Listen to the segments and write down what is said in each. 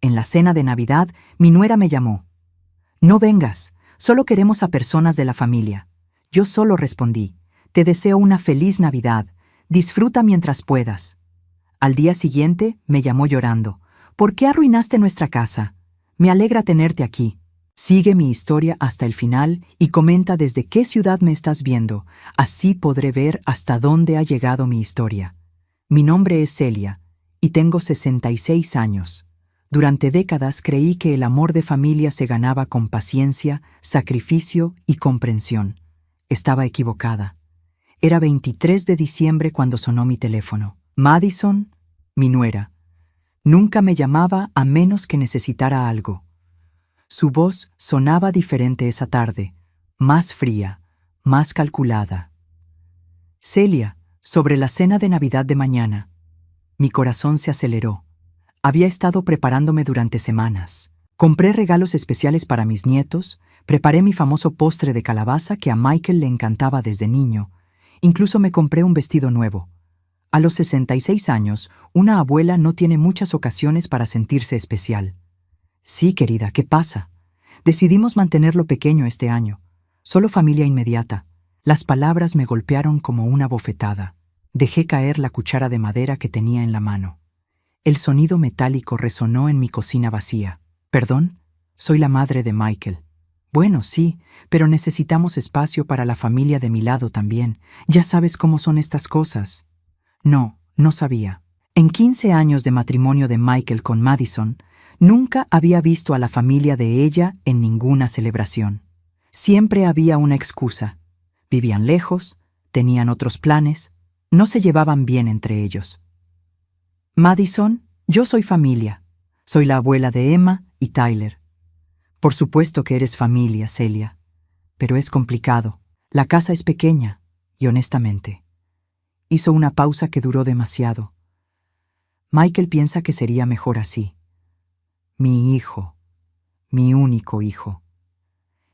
En la cena de Navidad, mi nuera me llamó. No vengas, solo queremos a personas de la familia. Yo solo respondí, te deseo una feliz Navidad, disfruta mientras puedas. Al día siguiente me llamó llorando. ¿Por qué arruinaste nuestra casa? Me alegra tenerte aquí. Sigue mi historia hasta el final y comenta desde qué ciudad me estás viendo. Así podré ver hasta dónde ha llegado mi historia. Mi nombre es Celia y tengo 66 años. Durante décadas creí que el amor de familia se ganaba con paciencia, sacrificio y comprensión. Estaba equivocada. Era 23 de diciembre cuando sonó mi teléfono. Madison, mi nuera. Nunca me llamaba a menos que necesitara algo. Su voz sonaba diferente esa tarde, más fría, más calculada. Celia, sobre la cena de Navidad de mañana. Mi corazón se aceleró. Había estado preparándome durante semanas. Compré regalos especiales para mis nietos, preparé mi famoso postre de calabaza que a Michael le encantaba desde niño. Incluso me compré un vestido nuevo. A los 66 años, una abuela no tiene muchas ocasiones para sentirse especial. Sí, querida, ¿qué pasa? Decidimos mantenerlo pequeño este año. Solo familia inmediata. Las palabras me golpearon como una bofetada. Dejé caer la cuchara de madera que tenía en la mano. El sonido metálico resonó en mi cocina vacía. ¿Perdón? Soy la madre de Michael. Bueno, sí, pero necesitamos espacio para la familia de mi lado también. Ya sabes cómo son estas cosas. No, no sabía. En 15 años de matrimonio de Michael con Madison, nunca había visto a la familia de ella en ninguna celebración. Siempre había una excusa. Vivían lejos, tenían otros planes, no se llevaban bien entre ellos. Madison, yo soy familia. Soy la abuela de Emma y Tyler. Por supuesto que eres familia, Celia. Pero es complicado. La casa es pequeña, y honestamente. Hizo una pausa que duró demasiado. Michael piensa que sería mejor así. Mi hijo. Mi único hijo.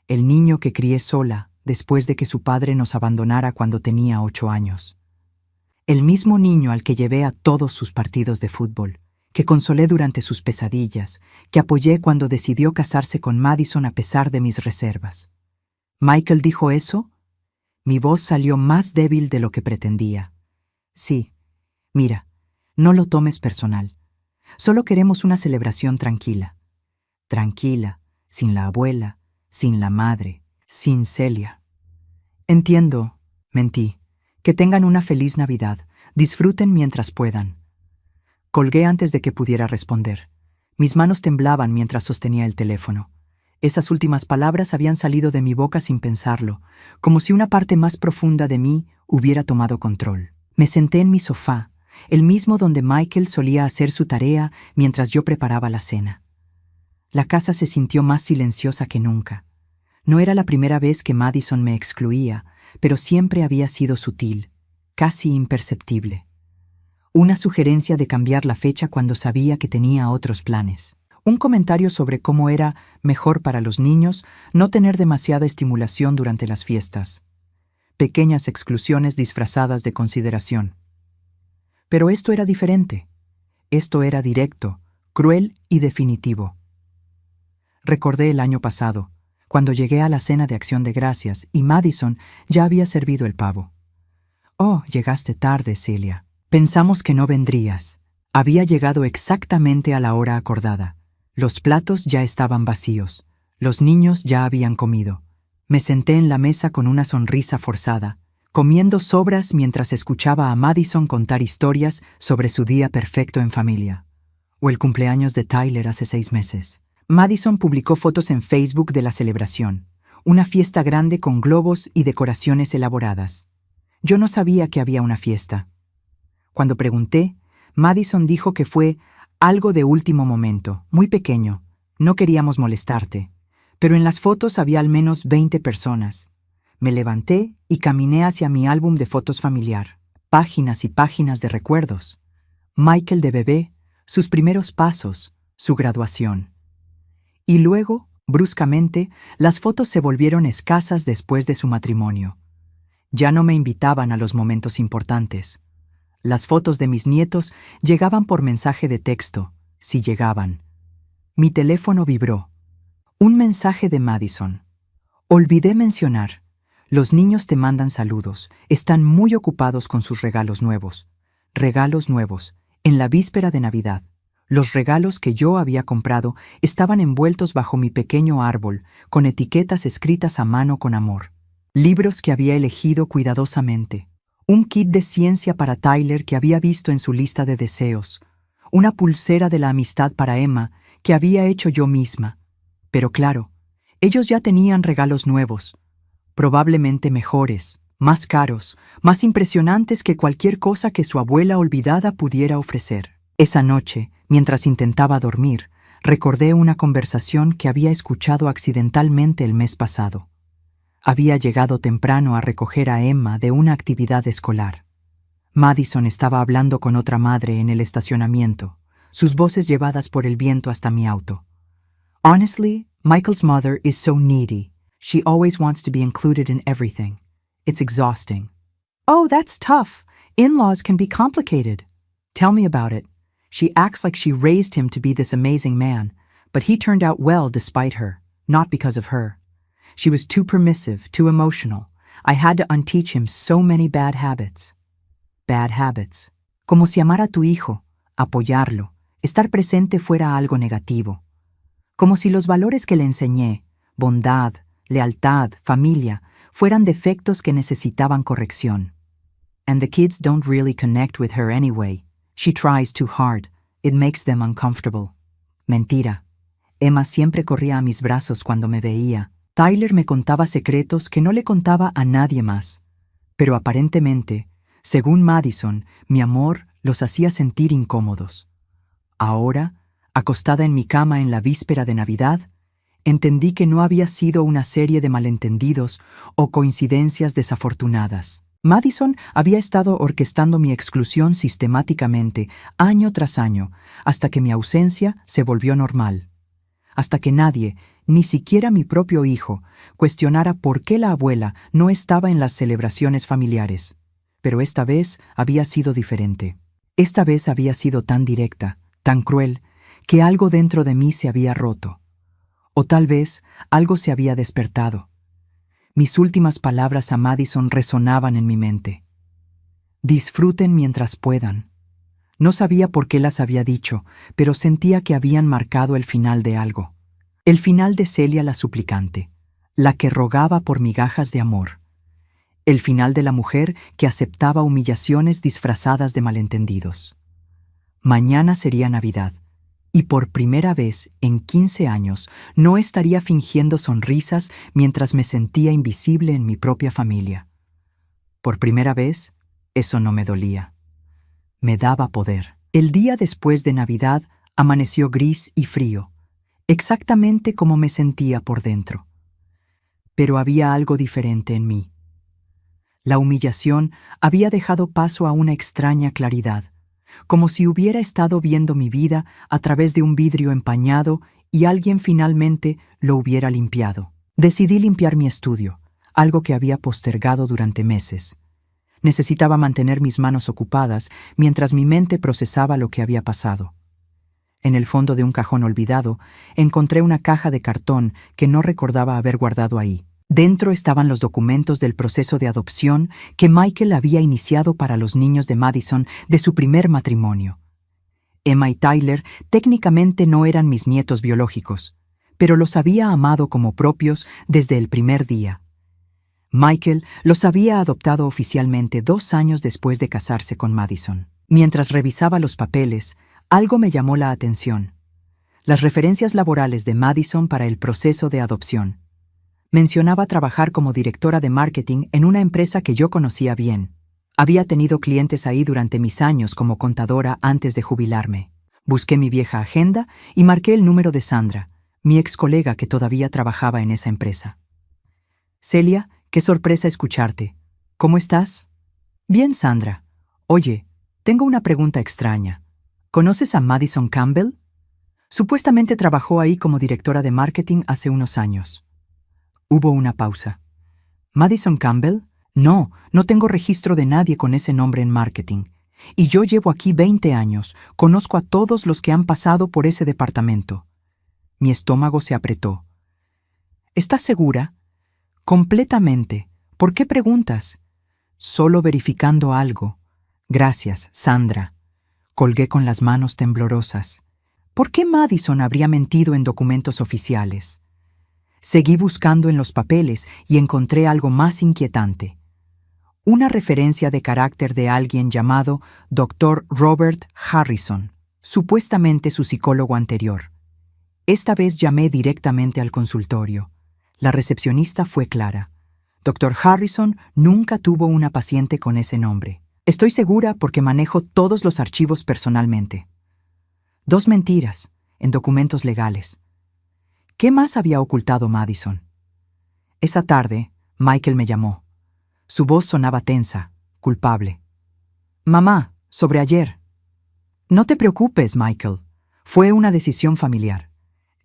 El niño que crié sola después de que su padre nos abandonara cuando tenía 8 años. El mismo niño al que llevé a todos sus partidos de fútbol, que consolé durante sus pesadillas, que apoyé cuando decidió casarse con Madison a pesar de mis reservas. ¿Michael dijo eso? Mi voz salió más débil de lo que pretendía. Sí, mira, no lo tomes personal. Solo queremos una celebración tranquila. Tranquila, sin la abuela, sin la madre, sin Celia. Entiendo, mentí. Que tengan una feliz Navidad. Disfruten mientras puedan. Colgué antes de que pudiera responder. Mis manos temblaban mientras sostenía el teléfono. Esas últimas palabras habían salido de mi boca sin pensarlo, como si una parte más profunda de mí hubiera tomado control. Me senté en mi sofá, el mismo donde Michael solía hacer su tarea mientras yo preparaba la cena. La casa se sintió más silenciosa que nunca. No era la primera vez que Madison me excluía, pero siempre había sido sutil, casi imperceptible. Una sugerencia de cambiar la fecha cuando sabía que tenía otros planes. Un comentario sobre cómo era mejor para los niños no tener demasiada estimulación durante las fiestas. Pequeñas exclusiones disfrazadas de consideración. Pero esto era diferente. Esto era directo, cruel y definitivo. Recordé el año pasado, cuando llegué a la cena de Acción de Gracias y Madison ya había servido el pavo. Oh, llegaste tarde, Celia. Pensamos que no vendrías. Había llegado exactamente a la hora acordada. Los platos ya estaban vacíos. Los niños ya habían comido. Me senté en la mesa con una sonrisa forzada, comiendo sobras mientras escuchaba a Madison contar historias sobre su día perfecto en familia. O el cumpleaños de Tyler hace 6 meses. Madison publicó fotos en Facebook de la celebración, una fiesta grande con globos y decoraciones elaboradas. Yo no sabía que había una fiesta. Cuando pregunté, Madison dijo que fue algo de último momento, muy pequeño. No queríamos molestarte, pero en las fotos había al menos 20 personas. Me levanté y caminé hacia mi álbum de fotos familiar, páginas y páginas de recuerdos. Michael de bebé, sus primeros pasos, su graduación. Y luego, bruscamente, las fotos se volvieron escasas después de su matrimonio. Ya no me invitaban a los momentos importantes. Las fotos de mis nietos llegaban por mensaje de texto, si llegaban. Mi teléfono vibró. Un mensaje de Madison. Olvidé mencionar. Los niños te mandan saludos. Están muy ocupados con sus regalos nuevos. Regalos nuevos. En la víspera de Navidad. Los regalos que yo había comprado estaban envueltos bajo mi pequeño árbol, con etiquetas escritas a mano con amor. Libros que había elegido cuidadosamente. Un kit de ciencia para Tyler que había visto en su lista de deseos. Una pulsera de la amistad para Emma que había hecho yo misma. Pero claro, ellos ya tenían regalos nuevos. Probablemente mejores, más caros, más impresionantes que cualquier cosa que su abuela olvidada pudiera ofrecer. Esa noche, mientras intentaba dormir, recordé una conversación que había escuchado accidentalmente el mes pasado. Había llegado temprano a recoger a Emma de una actividad escolar. Madison estaba hablando con otra madre en el estacionamiento, sus voces llevadas por el viento hasta mi auto. Honestly, Michael's mother is so needy. She always wants to be included in everything. It's exhausting. Oh, that's tough. In-laws can be complicated. Tell me about it. She acts like she raised him to be this amazing man, but he turned out well despite her, not because of her. She was too permissive, too emotional. I had to unteach him so many bad habits. Bad habits. Como si amar a tu hijo, apoyarlo, estar presente fuera algo negativo. Como si los valores que le enseñé, bondad, lealtad, familia, fueran defectos que necesitaban corrección. And the kids don't really connect with her anyway. She tries too hard. It makes them uncomfortable. Mentira. Emma siempre corría a mis brazos cuando me veía. Tyler me contaba secretos que no le contaba a nadie más. Pero aparentemente, según Madison, mi amor los hacía sentir incómodos. Ahora, acostada en mi cama en la víspera de Navidad, entendí que no había sido una serie de malentendidos o coincidencias desafortunadas. Madison había estado orquestando mi exclusión sistemáticamente, año tras año, hasta que mi ausencia se volvió normal. Hasta que nadie, ni siquiera mi propio hijo, cuestionara por qué la abuela no estaba en las celebraciones familiares. Pero esta vez había sido diferente. Esta vez había sido tan directa, tan cruel, que algo dentro de mí se había roto. O tal vez algo se había despertado. Mis últimas palabras a Madison resonaban en mi mente. Disfruten mientras puedan. No sabía por qué las había dicho, pero sentía que habían marcado el final de algo. El final de Celia la suplicante, la que rogaba por migajas de amor. El final de la mujer que aceptaba humillaciones disfrazadas de malentendidos. Mañana sería Navidad. Y por primera vez en 15 años no estaría fingiendo sonrisas mientras me sentía invisible en mi propia familia. Por primera vez, eso no me dolía. Me daba poder. El día después de Navidad amaneció gris y frío, exactamente como me sentía por dentro. Pero había algo diferente en mí. La humillación había dejado paso a una extraña claridad, como si hubiera estado viendo mi vida a través de un vidrio empañado y alguien finalmente lo hubiera limpiado. Decidí limpiar mi estudio, algo que había postergado durante meses. Necesitaba mantener mis manos ocupadas mientras mi mente procesaba lo que había pasado. En el fondo de un cajón olvidado, encontré una caja de cartón que no recordaba haber guardado ahí. Dentro estaban los documentos del proceso de adopción que Michael había iniciado para los niños de Madison de su primer matrimonio. Emma y Tyler técnicamente no eran mis nietos biológicos, pero los había amado como propios desde el primer día. Michael los había adoptado oficialmente 2 años después de casarse con Madison. Mientras revisaba los papeles, algo me llamó la atención. Las referencias laborales de Madison para el proceso de adopción. Mencionaba trabajar como directora de marketing en una empresa que yo conocía bien. Había tenido clientes ahí durante mis años como contadora antes de jubilarme. Busqué mi vieja agenda y marqué el número de Sandra, mi ex colega que todavía trabajaba en esa empresa. Celia, qué sorpresa escucharte. ¿Cómo estás? Bien, Sandra. Oye, tengo una pregunta extraña. ¿Conoces a Madison Campbell? Supuestamente trabajó ahí como directora de marketing hace unos años. Hubo una pausa. ¿Madison Campbell? No, no tengo registro de nadie con ese nombre en marketing. Y yo llevo aquí 20 años, conozco a todos los que han pasado por ese departamento. Mi estómago se apretó. ¿Estás segura? Completamente. ¿Por qué preguntas? Solo verificando algo. Gracias, Sandra. Colgué con las manos temblorosas. ¿Por qué Madison habría mentido en documentos oficiales? Seguí buscando en los papeles y encontré algo más inquietante. Una referencia de carácter de alguien llamado Dr. Robert Harrison, supuestamente su psicólogo anterior. Esta vez llamé directamente al consultorio. La recepcionista fue clara. Dr. Harrison nunca tuvo una paciente con ese nombre. Estoy segura porque manejo todos los archivos personalmente. 2 mentiras, en documentos legales. ¿Qué más había ocultado Madison? Esa tarde, Michael me llamó. Su voz sonaba tensa, culpable. Mamá, sobre ayer. No te preocupes, Michael. Fue una decisión familiar.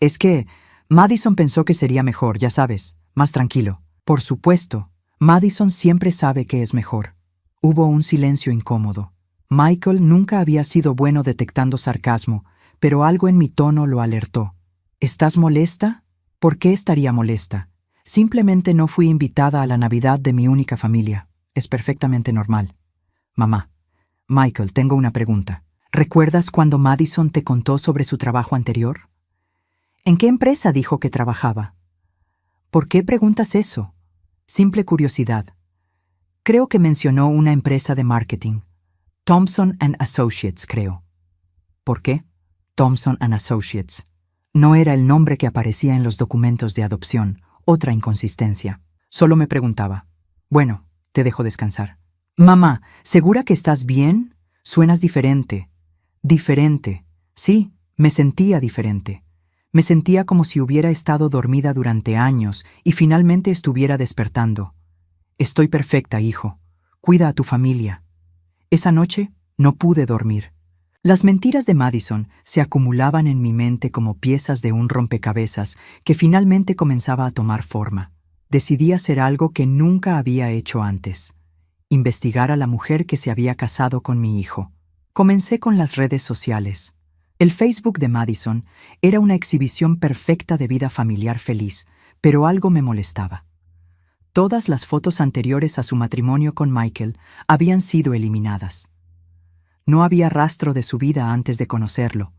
Es que Madison pensó que sería mejor, ya sabes, más tranquilo. Por supuesto, Madison siempre sabe que es mejor. Hubo un silencio incómodo. Michael nunca había sido bueno detectando sarcasmo, pero algo en mi tono lo alertó. ¿Estás molesta? ¿Por qué estaría molesta? Simplemente no fui invitada a la Navidad de mi única familia. Es perfectamente normal. Mamá, Michael, tengo una pregunta. ¿Recuerdas cuando Madison te contó sobre su trabajo anterior? ¿En qué empresa dijo que trabajaba? ¿Por qué preguntas eso? Simple curiosidad. Creo que mencionó una empresa de marketing. Thompson & Associates, creo. ¿Por qué? Thompson & Associates. No era el nombre que aparecía en los documentos de adopción. Otra inconsistencia. Solo me preguntaba. Bueno, te dejo descansar. Mamá, ¿segura que estás bien? Suenas diferente. Diferente. Sí, me sentía diferente. Me sentía como si hubiera estado dormida durante años y finalmente estuviera despertando. Estoy perfecta, hijo. Cuida a tu familia. Esa noche no pude dormir. Las mentiras de Madison se acumulaban en mi mente como piezas de un rompecabezas que finalmente comenzaba a tomar forma. Decidí hacer algo que nunca había hecho antes: investigar a la mujer que se había casado con mi hijo. Comencé con las redes sociales. El Facebook de Madison era una exhibición perfecta de vida familiar feliz, pero algo me molestaba. Todas las fotos anteriores a su matrimonio con Michael habían sido eliminadas. No había rastro de su vida antes de conocerlo.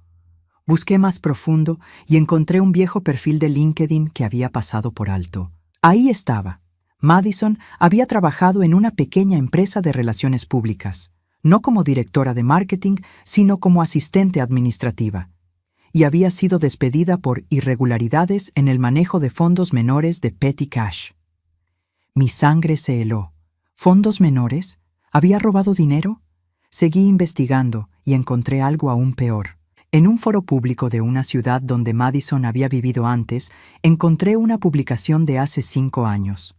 Busqué más profundo y encontré un viejo perfil de LinkedIn que había pasado por alto. Ahí estaba. Madison había trabajado en una pequeña empresa de relaciones públicas, no como directora de marketing, sino como asistente administrativa, y había sido despedida por irregularidades en el manejo de fondos menores de Petty Cash. Mi sangre se heló. ¿Fondos menores? ¿Había robado dinero? Seguí investigando y encontré algo aún peor. En un foro público de una ciudad donde Madison había vivido antes, encontré una publicación de hace 5 años.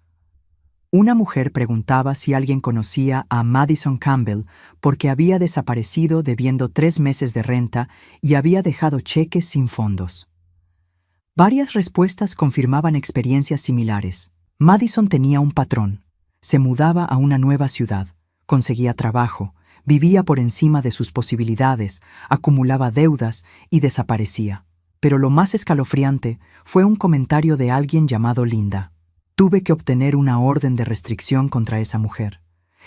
Una mujer preguntaba si alguien conocía a Madison Campbell porque había desaparecido debiendo 3 meses de renta y había dejado cheques sin fondos. Varias respuestas confirmaban experiencias similares. Madison tenía un patrón. Se mudaba a una nueva ciudad, conseguía trabajo, vivía por encima de sus posibilidades, acumulaba deudas y desaparecía. Pero lo más escalofriante fue un comentario de alguien llamado Linda. Tuve que obtener una orden de restricción contra esa mujer.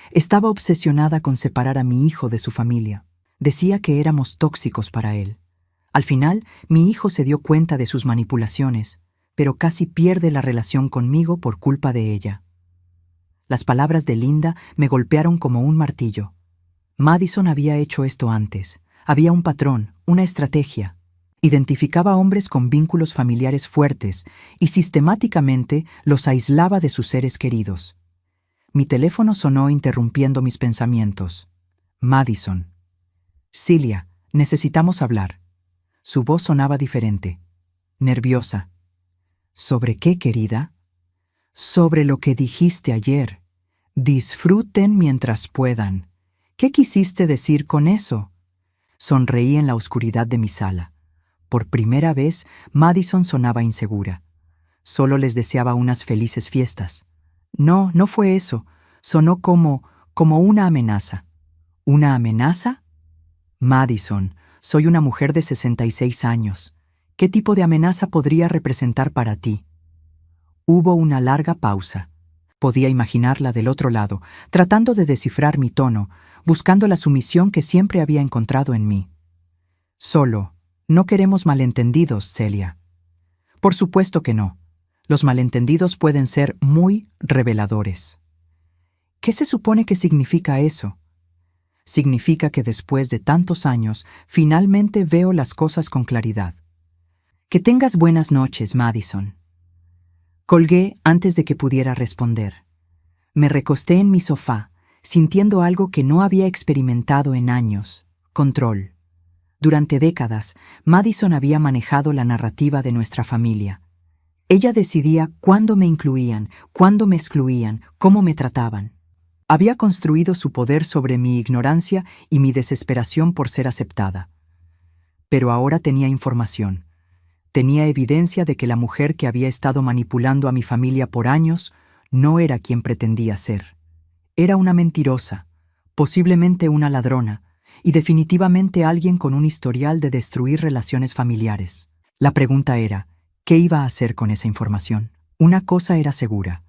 Estaba obsesionada con separar a mi hijo de su familia. Decía que éramos tóxicos para él. Al final, mi hijo se dio cuenta de sus manipulaciones, pero casi pierde la relación conmigo por culpa de ella. Las palabras de Linda me golpearon como un martillo. Madison había hecho esto antes. Había un patrón, una estrategia. Identificaba hombres con vínculos familiares fuertes y sistemáticamente los aislaba de sus seres queridos. Mi teléfono sonó interrumpiendo mis pensamientos. Madison. Cilia, necesitamos hablar. Su voz sonaba diferente, nerviosa. ¿Sobre qué, querida? Sobre lo que dijiste ayer. Disfruten mientras puedan. ¿Qué quisiste decir con eso? Sonreí en la oscuridad de mi sala. Por primera vez, Madison sonaba insegura. Solo les deseaba unas felices fiestas. No, no fue eso. Sonó como una amenaza. ¿Una amenaza? Madison, soy una mujer de 66 años. ¿Qué tipo de amenaza podría representar para ti? Hubo una larga pausa. Podía imaginarla del otro lado, tratando de descifrar mi tono, buscando la sumisión que siempre había encontrado en mí. Solo, no queremos malentendidos, Celia. Por supuesto que no. Los malentendidos pueden ser muy reveladores. ¿Qué se supone que significa eso? Significa que después de tantos años, finalmente veo las cosas con claridad. Que tengas buenas noches, Madison. Colgué antes de que pudiera responder. Me recosté en mi sofá, sintiendo algo que no había experimentado en años: control. Durante décadas, Madison había manejado la narrativa de nuestra familia. Ella decidía cuándo me incluían, cuándo me excluían, cómo me trataban. Había construido su poder sobre mi ignorancia y mi desesperación por ser aceptada. Pero ahora tenía información. Tenía evidencia de que la mujer que había estado manipulando a mi familia por años no era quien pretendía ser. Era una mentirosa, posiblemente una ladrona, y definitivamente alguien con un historial de destruir relaciones familiares. La pregunta era, ¿qué iba a hacer con esa información? Una cosa era segura.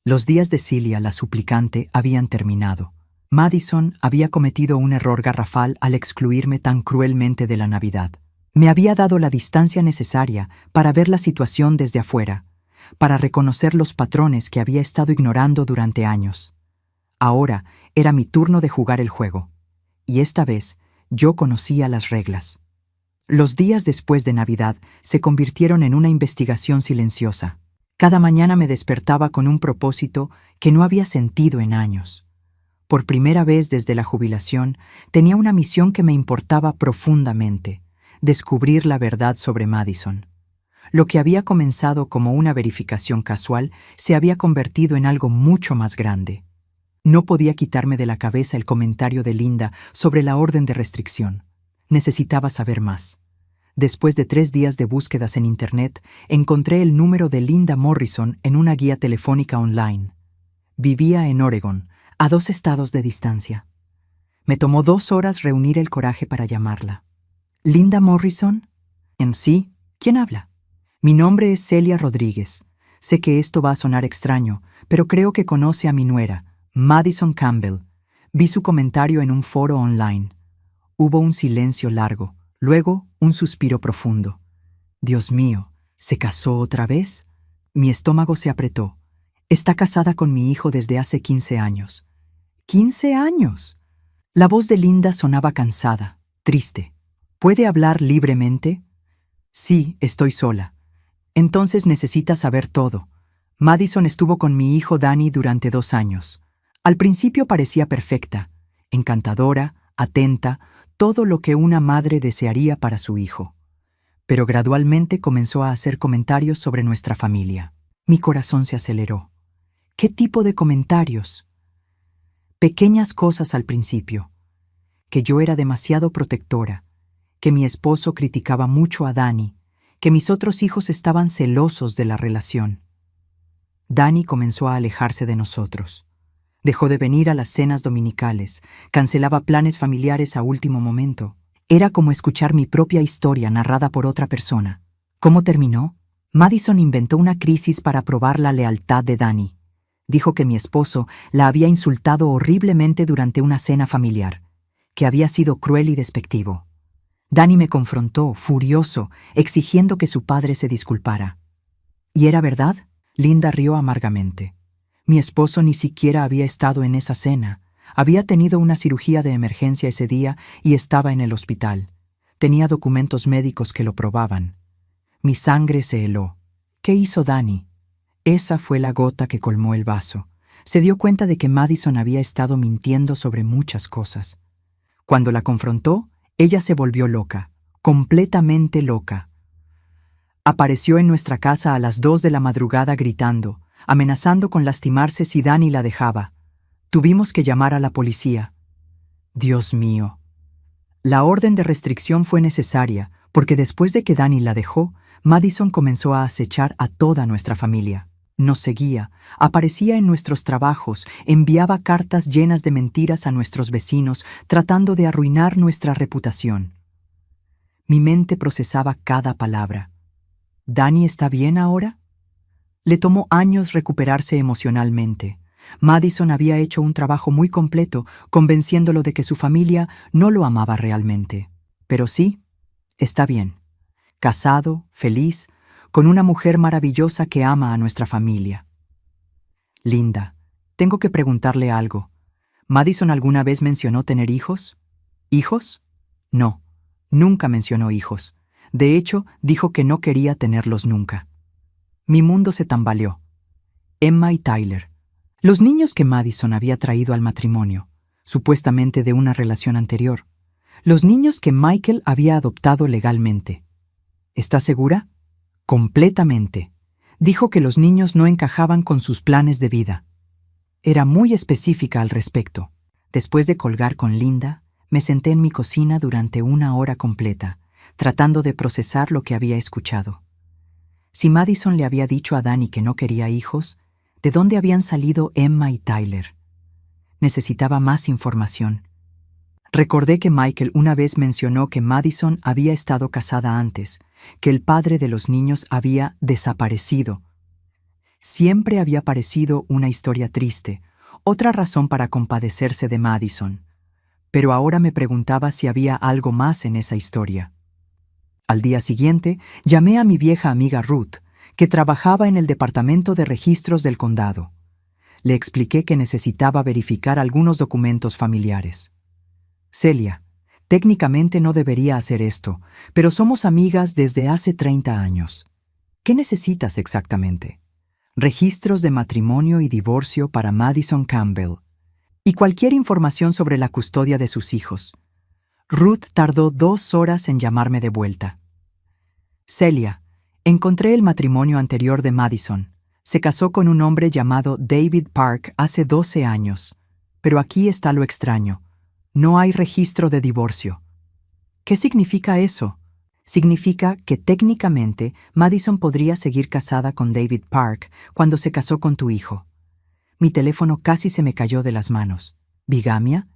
Los días de Celia, la suplicante, habían terminado. Madison había cometido un error garrafal al excluirme tan cruelmente de la Navidad. Me había dado la distancia necesaria para ver la situación desde afuera, para reconocer los patrones que había estado ignorando durante años. Ahora era mi turno de jugar el juego, y esta vez yo conocía las reglas. Los días después de Navidad se convirtieron en una investigación silenciosa. Cada mañana me despertaba con un propósito que no había sentido en años. Por primera vez desde la jubilación, tenía una misión que me importaba profundamente: descubrir la verdad sobre Madison. Lo que había comenzado como una verificación casual se había convertido en algo mucho más grande. No podía quitarme de la cabeza el comentario de Linda sobre la orden de restricción. Necesitaba saber más. Después de 3 días de búsquedas en Internet, encontré el número de Linda Morrison en una guía telefónica online. Vivía en Oregon, a 2 estados de distancia. Me tomó 2 horas reunir el coraje para llamarla. ¿Linda Morrison? En sí, ¿quién habla? Mi nombre es Celia Rodríguez. Sé que esto va a sonar extraño, pero creo que conoce a mi nuera, Madison Campbell. Vi su comentario en un foro online. Hubo un silencio largo, luego un suspiro profundo. Dios mío, ¿se casó otra vez? Mi estómago se apretó. Está casada con mi hijo desde hace 15 años. ¡15 años! La voz de Linda sonaba cansada, triste. ¿Puede hablar libremente? Sí, estoy sola. Entonces necesita saber todo. Madison estuvo con mi hijo Danny durante 2 años. Al principio parecía perfecta, encantadora, atenta, todo lo que una madre desearía para su hijo. Pero gradualmente comenzó a hacer comentarios sobre nuestra familia. Mi corazón se aceleró. ¿Qué tipo de comentarios? Pequeñas cosas al principio. Que yo era demasiado protectora, que mi esposo criticaba mucho a Danny, que mis otros hijos estaban celosos de la relación. Danny comenzó a alejarse de nosotros. Dejó de venir a las cenas dominicales, cancelaba planes familiares a último momento. Era como escuchar mi propia historia narrada por otra persona. ¿Cómo terminó? Madison inventó una crisis para probar la lealtad de Danny. Dijo que mi esposo la había insultado horriblemente durante una cena familiar, que había sido cruel y despectivo. Danny me confrontó, furioso, exigiendo que su padre se disculpara. ¿Y era verdad? Linda rió amargamente. Mi esposo ni siquiera había estado en esa cena. Había tenido una cirugía de emergencia ese día y estaba en el hospital. Tenía documentos médicos que lo probaban. Mi sangre se heló. ¿Qué hizo Danny? Esa fue la gota que colmó el vaso. Se dio cuenta de que Madison había estado mintiendo sobre muchas cosas. Cuando la confrontó, ella se volvió loca, completamente loca. Apareció en nuestra casa a las 2 de la madrugada gritando, amenazando con lastimarse si Danny la dejaba. Tuvimos que llamar a la policía. Dios mío. La orden de restricción fue necesaria, porque después de que Danny la dejó, Madison comenzó a acechar a toda nuestra familia. Nos seguía, aparecía en nuestros trabajos, enviaba cartas llenas de mentiras a nuestros vecinos, tratando de arruinar nuestra reputación. Mi mente procesaba cada palabra. ¿Danny está bien ahora? Le tomó años recuperarse emocionalmente. Madison había hecho un trabajo muy completo, convenciéndolo de que su familia no lo amaba realmente. Pero sí, está bien. Casado, feliz, con una mujer maravillosa que ama a nuestra familia. Linda, tengo que preguntarle algo. ¿Madison alguna vez mencionó tener hijos? ¿Hijos? No, nunca mencionó hijos. De hecho, dijo que no quería tenerlos nunca. Mi mundo se tambaleó. Emma y Tyler. Los niños que Madison había traído al matrimonio, supuestamente de una relación anterior. Los niños que Michael había adoptado legalmente. ¿Está segura? Completamente. Dijo que los niños no encajaban con sus planes de vida. Era muy específica al respecto. Después de colgar con Linda, me senté en mi cocina durante 1 hora completa, tratando de procesar lo que había escuchado. Si Madison le había dicho a Danny que no quería hijos, ¿de dónde habían salido Emma y Tyler? Necesitaba más información. Recordé que Michael una vez mencionó que Madison había estado casada antes, que el padre de los niños había desaparecido. Siempre había parecido una historia triste, otra razón para compadecerse de Madison. Pero ahora me preguntaba si había algo más en esa historia. Al día siguiente, llamé a mi vieja amiga Ruth, que trabajaba en el departamento de registros del condado. Le expliqué que necesitaba verificar algunos documentos familiares. Celia, técnicamente no debería hacer esto, pero somos amigas desde hace 30 años. ¿Qué necesitas exactamente? Registros de matrimonio y divorcio para Madison Campbell. Y cualquier información sobre la custodia de sus hijos. Ruth tardó 2 horas en llamarme de vuelta. Celia, encontré el matrimonio anterior de Madison. Se casó con un hombre llamado David Park hace 12 años. Pero aquí está lo extraño. No hay registro de divorcio. ¿Qué significa eso? Significa que técnicamente Madison podría seguir casada con David Park cuando se casó con tu hijo. Mi teléfono casi se me cayó de las manos. ¿Bigamia?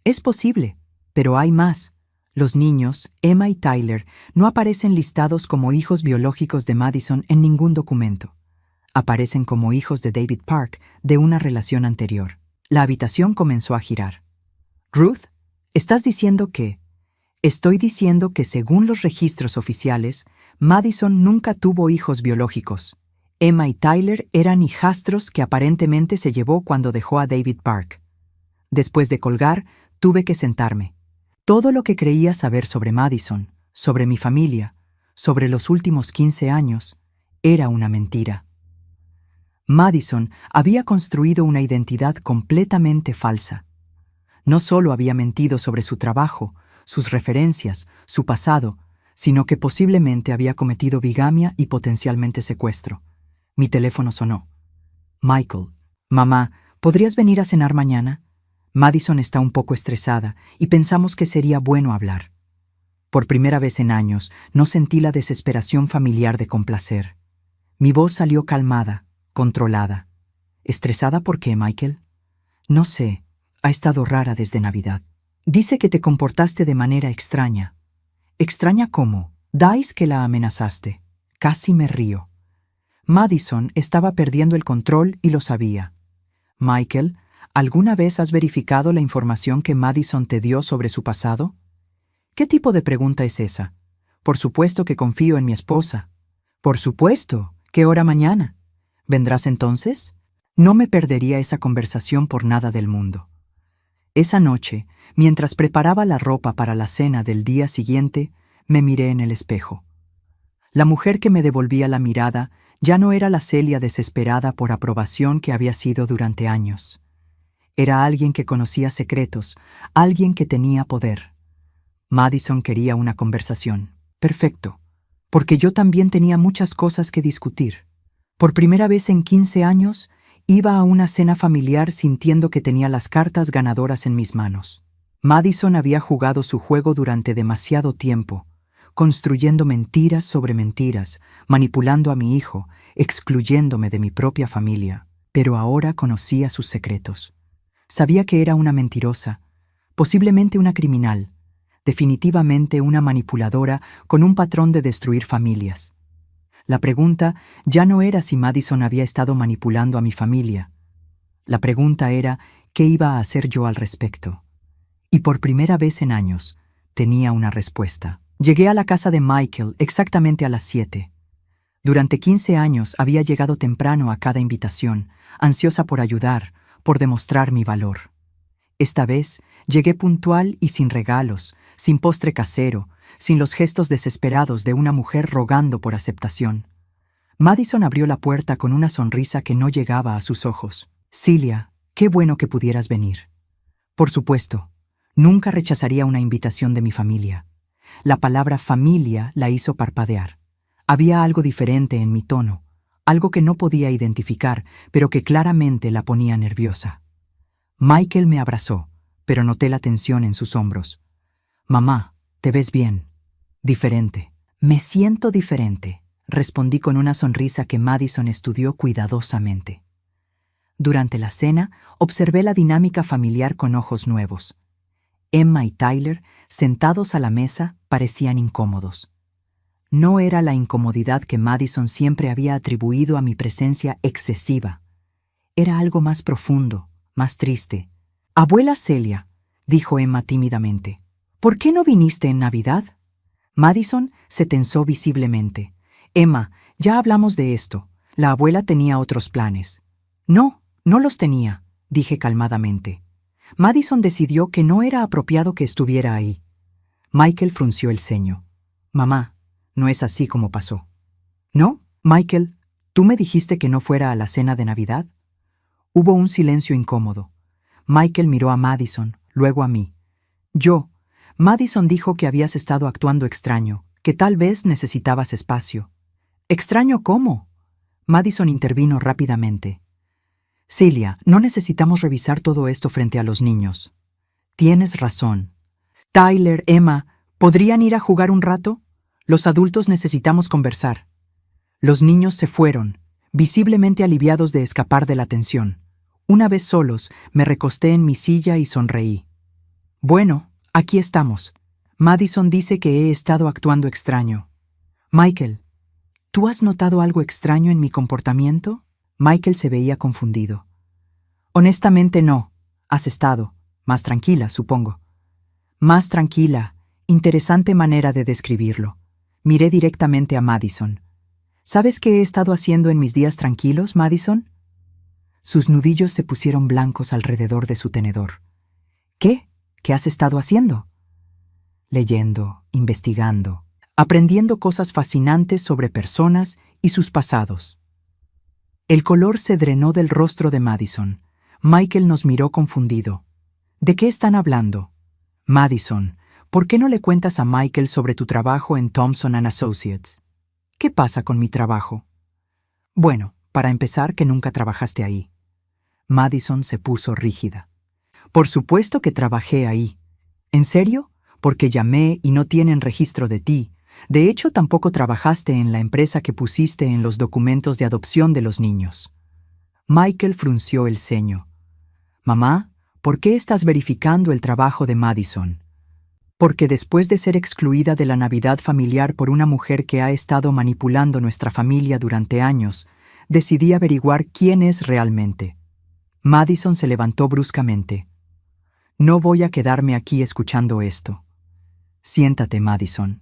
Es posible, pero hay más. Los niños, Emma y Tyler, no aparecen listados como hijos biológicos de Madison en ningún documento. Aparecen como hijos de David Park de una relación anterior. La habitación comenzó a girar. Ruth, ¿estás diciendo que? Estoy diciendo que según los registros oficiales, Madison nunca tuvo hijos biológicos. Emma y Tyler eran hijastros que aparentemente se llevó cuando dejó a David Park. Después de colgar, tuve que sentarme. Todo lo que creía saber sobre Madison, sobre mi familia, sobre los últimos 15 años, era una mentira. Madison había construido una identidad completamente falsa. No solo había mentido sobre su trabajo, sus referencias, su pasado, sino que posiblemente había cometido bigamia y potencialmente secuestro. Mi teléfono sonó. Michael, mamá, ¿podrías venir a cenar mañana? Madison está un poco estresada y pensamos que sería bueno hablar. Por primera vez en años, no sentí la desesperación familiar de complacer. Mi voz salió calmada, controlada. ¿Estresada por qué, Michael? No sé. Ha estado rara desde Navidad. Dice que te comportaste de manera extraña. ¿Extraña cómo? Dais que la amenazaste. Casi me río. Madison estaba perdiendo el control y lo sabía. Michael, ¿alguna vez has verificado la información que Madison te dio sobre su pasado? ¿Qué tipo de pregunta es esa? Por supuesto que confío en mi esposa. Por supuesto. ¿Qué hora mañana? ¿Vendrás entonces? No me perdería esa conversación por nada del mundo. Esa noche, mientras preparaba la ropa para la cena del día siguiente, me miré en el espejo. La mujer que me devolvía la mirada ya no era la Celia desesperada por aprobación que había sido durante años. Era alguien que conocía secretos, alguien que tenía poder. Madison quería una conversación. Perfecto, porque yo también tenía muchas cosas que discutir. Por primera vez en 15 años, iba a una cena familiar sintiendo que tenía las cartas ganadoras en mis manos. Madison había jugado su juego durante demasiado tiempo, construyendo mentiras sobre mentiras, manipulando a mi hijo, excluyéndome de mi propia familia. Pero ahora conocía sus secretos. Sabía que era una mentirosa, posiblemente una criminal, definitivamente una manipuladora con un patrón de destruir familias. La pregunta ya no era si Madison había estado manipulando a mi familia. La pregunta era qué iba a hacer yo al respecto. Y por primera vez en años, tenía una respuesta. Llegué a la casa de Michael exactamente a las 7. Durante 15 años había llegado temprano a cada invitación, ansiosa por ayudar, por demostrar mi valor. Esta vez llegué puntual y sin regalos, sin postre casero, sin los gestos desesperados de una mujer rogando por aceptación. Madison abrió la puerta con una sonrisa que no llegaba a sus ojos. Celia, qué bueno que pudieras venir. Por supuesto, nunca rechazaría una invitación de mi familia. La palabra familia la hizo parpadear. Había algo diferente en mi tono, algo que no podía identificar, pero que claramente la ponía nerviosa. Michael me abrazó, pero noté la tensión en sus hombros. Mamá, te ves bien. Diferente. Me siento diferente, respondí con una sonrisa que Madison estudió cuidadosamente. Durante la cena, observé la dinámica familiar con ojos nuevos. Emma y Tyler, sentados a la mesa, parecían incómodos. No era la incomodidad que Madison siempre había atribuido a mi presencia excesiva. Era algo más profundo, más triste. «Abuela Celia», dijo Emma tímidamente, «¿por qué no viniste en Navidad?» Madison se tensó visiblemente. «Emma, ya hablamos de esto. La abuela tenía otros planes». «No, no los tenía», dije calmadamente. Madison decidió que no era apropiado que estuviera ahí. Michael frunció el ceño. «Mamá, no es así como pasó». «¿No? Michael, ¿tú me dijiste que no fuera a la cena de Navidad?» Hubo un silencio incómodo. Michael miró a Madison, luego a mí. Madison dijo que habías estado actuando extraño, que tal vez necesitabas espacio». «¿Extraño cómo?» Madison intervino rápidamente. «Celia, no necesitamos revisar todo esto frente a los niños». «Tienes razón. Tyler, Emma, ¿podrían ir a jugar un rato? Los adultos necesitamos conversar». Los niños se fueron, visiblemente aliviados de escapar de la tensión. Una vez solos, me recosté en mi silla y sonreí. «Bueno, aquí estamos. Madison dice que he estado actuando extraño». «Michael, ¿tú has notado algo extraño en mi comportamiento?» Michael se veía confundido. «Honestamente no. Has estado más tranquila, supongo». «Más tranquila. Interesante manera de describirlo». Miré directamente a Madison. «¿Sabes qué he estado haciendo en mis días tranquilos, Madison?» Sus nudillos se pusieron blancos alrededor de su tenedor. «¿Qué? ¿Qué has estado haciendo?» «Leyendo, investigando, aprendiendo cosas fascinantes sobre personas y sus pasados». El color se drenó del rostro de Madison. Michael nos miró confundido. «¿De qué están hablando?» «Madison, ¿por qué no le cuentas a Michael sobre tu trabajo en Thompson & Associates?» «¿Qué pasa con mi trabajo?» «Bueno, para empezar, que nunca trabajaste ahí». Madison se puso rígida. «Por supuesto que trabajé ahí». «¿En serio? Porque llamé y no tienen registro de ti. De hecho, tampoco trabajaste en la empresa que pusiste en los documentos de adopción de los niños». Michael frunció el ceño. «Mamá, ¿por qué estás verificando el trabajo de Madison?» «Porque después de ser excluida de la Navidad familiar por una mujer que ha estado manipulando nuestra familia durante años, decidí averiguar quién es realmente». Madison se levantó bruscamente. «No voy a quedarme aquí escuchando esto». «Siéntate, Madison».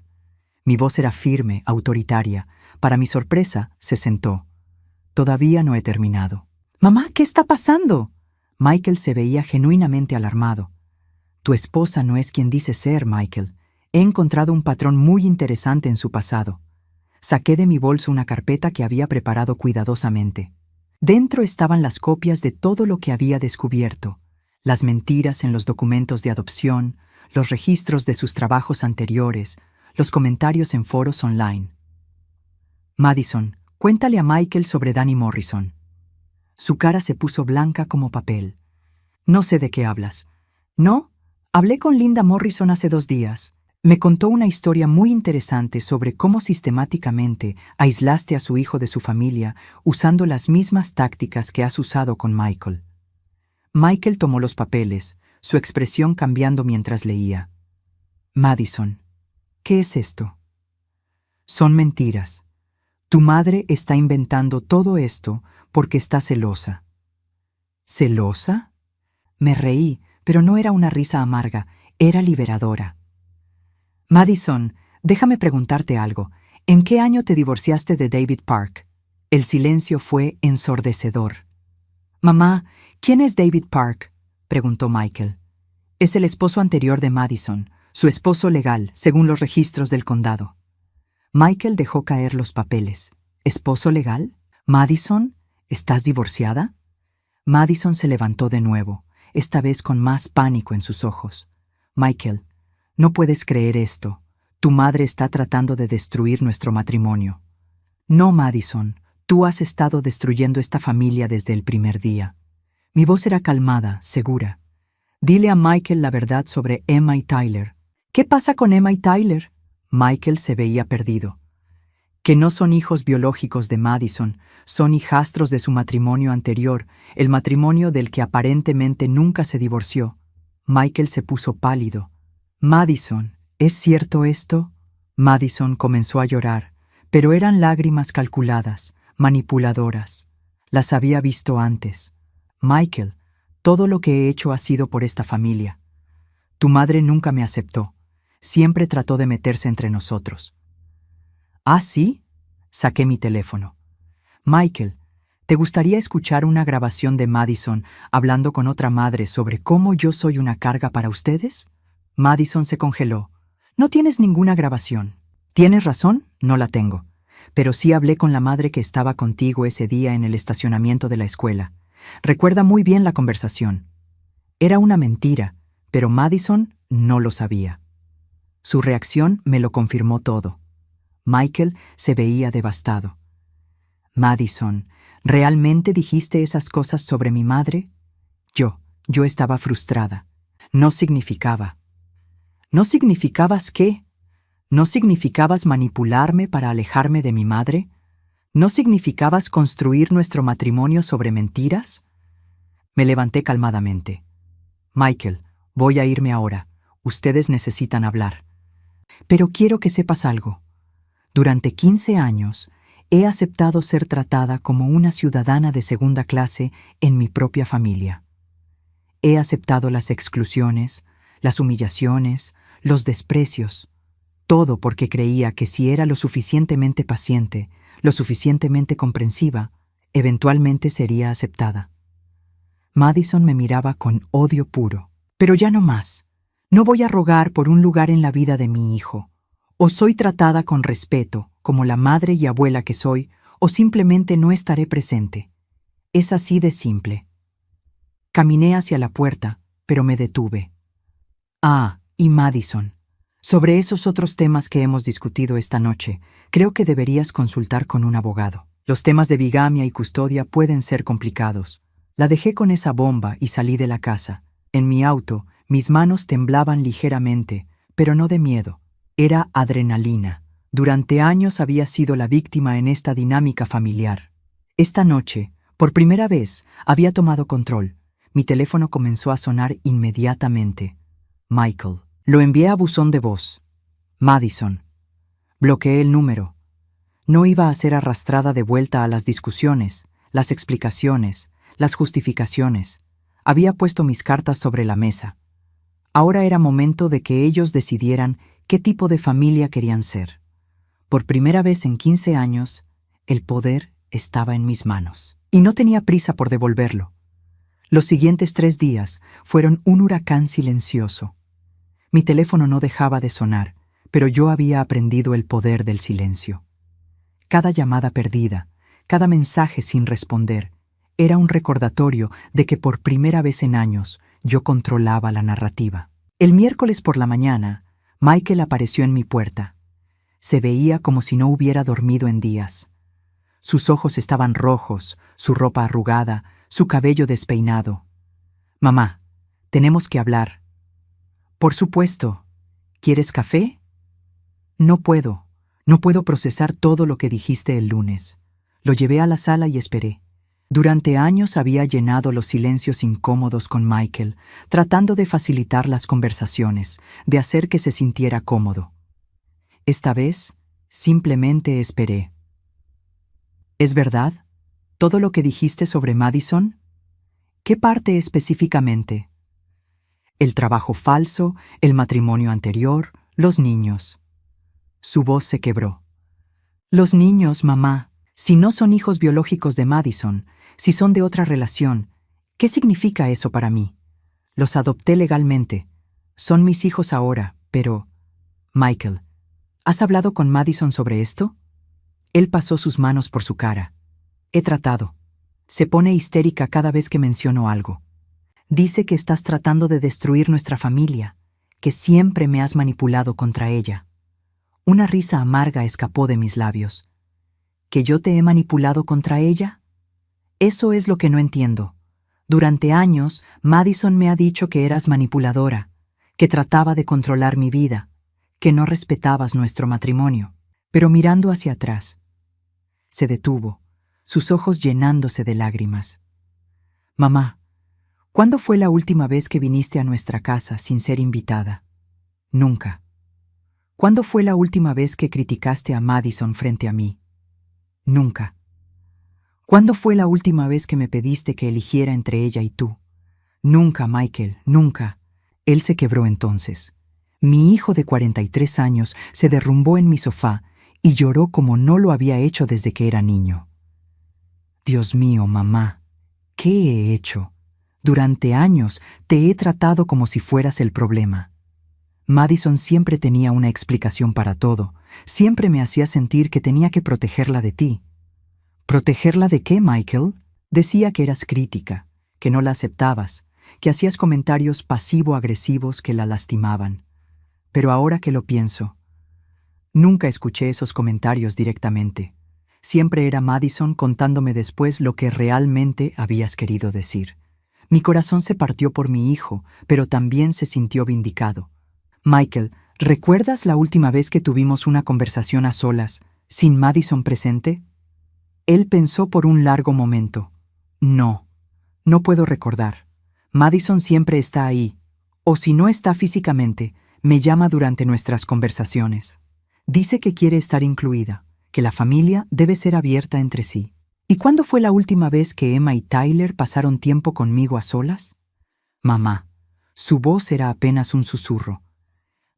Mi voz era firme, autoritaria. Para mi sorpresa, se sentó. «Todavía no he terminado». «Mamá, ¿qué está pasando?» Michael se veía genuinamente alarmado. «Tu esposa no es quien dice ser, Michael. He encontrado un patrón muy interesante en su pasado». Saqué de mi bolso una carpeta que había preparado cuidadosamente. Dentro estaban las copias de todo lo que había descubierto, las mentiras en los documentos de adopción, los registros de sus trabajos anteriores, los comentarios en foros online. «Madison, cuéntale a Michael sobre Danny Morrison». Su cara se puso blanca como papel. «No sé de qué hablas». «¿No? Hablé con Linda Morrison hace 2 días. Me contó una historia muy interesante sobre cómo sistemáticamente aislaste a su hijo de su familia usando las mismas tácticas que has usado con Michael». Michael tomó los papeles, su expresión cambiando mientras leía. «Madison, ¿qué es esto?» «Son mentiras. Tu madre está inventando todo esto porque está celosa. ¿Celosa? Me reí, pero no era una risa amarga, era liberadora. Madison, déjame preguntarte algo. ¿En qué año te divorciaste de David Park? El silencio fue ensordecedor. Mamá, ¿quién es David Park?, preguntó Michael. Es el esposo anterior de Madison, su esposo legal, según los registros del condado. Michael dejó caer los papeles. ¿Esposo legal? Madison, ¿estás divorciada? Madison se levantó de nuevo, esta vez con más pánico en sus ojos. Michael, no puedes creer esto. Tu madre está tratando de destruir nuestro matrimonio. No, Madison, tú has estado destruyendo esta familia desde el primer día. Mi voz era calmada, segura. Dile a Michael la verdad sobre Emma y Tyler. ¿Qué pasa con Emma y Tyler? Michael se veía perdido. Que no son hijos biológicos de Madison, son hijastros de su matrimonio anterior, el matrimonio del que aparentemente nunca se divorció. Michael se puso pálido. Madison, ¿es cierto esto? Madison comenzó a llorar, pero eran lágrimas calculadas, manipuladoras. Las había visto antes. Michael, todo lo que he hecho ha sido por esta familia. Tu madre nunca me aceptó. Siempre trató de meterse entre nosotros. ¿Ah, sí? Saqué mi teléfono. Michael, ¿te gustaría escuchar una grabación de Madison hablando con otra madre sobre cómo yo soy una carga para ustedes? Madison se congeló. No tienes ninguna grabación. ¿Tienes razón? No la tengo. Pero sí hablé con la madre que estaba contigo ese día en el estacionamiento de la escuela. Recuerda muy bien la conversación. Era una mentira, pero Madison no lo sabía. Su reacción me lo confirmó todo. Michael se veía devastado. Madison, ¿realmente dijiste esas cosas sobre mi madre? Yo estaba frustrada. No significaba. ¿No significabas qué? ¿No significabas manipularme para alejarme de mi madre? ¿No significabas construir nuestro matrimonio sobre mentiras? Me levanté calmadamente. Michael, voy a irme ahora. Ustedes necesitan hablar. Pero quiero que sepas algo. Durante 15 años, he aceptado ser tratada como una ciudadana de segunda clase en mi propia familia. He aceptado las exclusiones, las humillaciones, los desprecios, todo porque creía que si era lo suficientemente paciente, lo suficientemente comprensiva, eventualmente sería aceptada. Madison me miraba con odio puro. Pero ya no más. No voy a rogar por un lugar en la vida de mi hijo. O soy tratada con respeto, como la madre y abuela que soy, o simplemente no estaré presente. Es así de simple. Caminé hacia la puerta, pero me detuve. Ah, y Madison. Sobre esos otros temas que hemos discutido esta noche, creo que deberías consultar con un abogado. Los temas de bigamia y custodia pueden ser complicados. La dejé con esa bomba y salí de la casa. En mi auto, mis manos temblaban ligeramente, pero no de miedo. Era adrenalina. Durante años había sido la víctima en esta dinámica familiar. Esta noche, por primera vez, había tomado control. Mi teléfono comenzó a sonar inmediatamente. Michael. Lo envié a buzón de voz. Madison. Bloqueé el número. No iba a ser arrastrada de vuelta a las discusiones, las explicaciones, las justificaciones. Había puesto mis cartas sobre la mesa. Ahora era momento de que ellos decidieran qué tipo de familia querían ser. Por primera vez en 15 años, el poder estaba en mis manos. Y no tenía prisa por devolverlo. Los siguientes 3 días fueron un huracán silencioso. Mi teléfono no dejaba de sonar, pero yo había aprendido el poder del silencio. Cada llamada perdida, cada mensaje sin responder, era un recordatorio de que por primera vez en años yo controlaba la narrativa. El miércoles por la mañana, Michael apareció en mi puerta. Se veía como si no hubiera dormido en días. Sus ojos estaban rojos, su ropa arrugada, su cabello despeinado. «Mamá, tenemos que hablar». «Por supuesto. ¿Quieres café?» No puedo procesar todo lo que dijiste el lunes». Lo llevé a la sala y esperé. Durante años había llenado los silencios incómodos con Michael, tratando de facilitar las conversaciones, de hacer que se sintiera cómodo. Esta vez, simplemente esperé. ¿Es verdad? ¿Todo lo que dijiste sobre Madison? ¿Qué parte específicamente? El trabajo falso, el matrimonio anterior, los niños. Su voz se quebró. Los niños, mamá, si no son hijos biológicos de Madison, si son de otra relación, ¿qué significa eso para mí? Los adopté legalmente. Son mis hijos ahora, pero... Michael, ¿has hablado con Madison sobre esto? Él pasó sus manos por su cara. He tratado. Se pone histérica cada vez que menciono algo. Dice que estás tratando de destruir nuestra familia, que siempre me has manipulado contra ella. Una risa amarga escapó de mis labios. ¿Que yo te he manipulado contra ella? Eso es lo que no entiendo. Durante años, Madison me ha dicho que eras manipuladora, que trataba de controlar mi vida, que no respetabas nuestro matrimonio. Pero mirando hacia atrás, se detuvo, sus ojos llenándose de lágrimas. Mamá, ¿cuándo fue la última vez que viniste a nuestra casa sin ser invitada? Nunca. ¿Cuándo fue la última vez que criticaste a Madison frente a mí? Nunca. ¿Cuándo fue la última vez que me pediste que eligiera entre ella y tú? Nunca, Michael, nunca. Él se quebró entonces. Mi hijo de 43 años se derrumbó en mi sofá y lloró como no lo había hecho desde que era niño. Dios mío, mamá, ¿qué he hecho? Durante años te he tratado como si fueras el problema. Madison siempre tenía una explicación para todo. Siempre me hacía sentir que tenía que protegerla de ti. ¿Protegerla de qué, Michael? Decía que eras crítica, que no la aceptabas, que hacías comentarios pasivo-agresivos que la lastimaban. Pero ahora que lo pienso, nunca escuché esos comentarios directamente. Siempre era Madison contándome después lo que realmente habías querido decir. Mi corazón se partió por mi hijo, pero también se sintió vindicado. Michael, ¿recuerdas la última vez que tuvimos una conversación a solas, sin Madison presente? Él pensó por un largo momento. No puedo recordar. Madison siempre está ahí, o si no está físicamente, me llama durante nuestras conversaciones. Dice que quiere estar incluida, que la familia debe ser abierta entre sí. ¿Y cuándo fue la última vez que Emma y Tyler pasaron tiempo conmigo a solas? Mamá, su voz era apenas un susurro.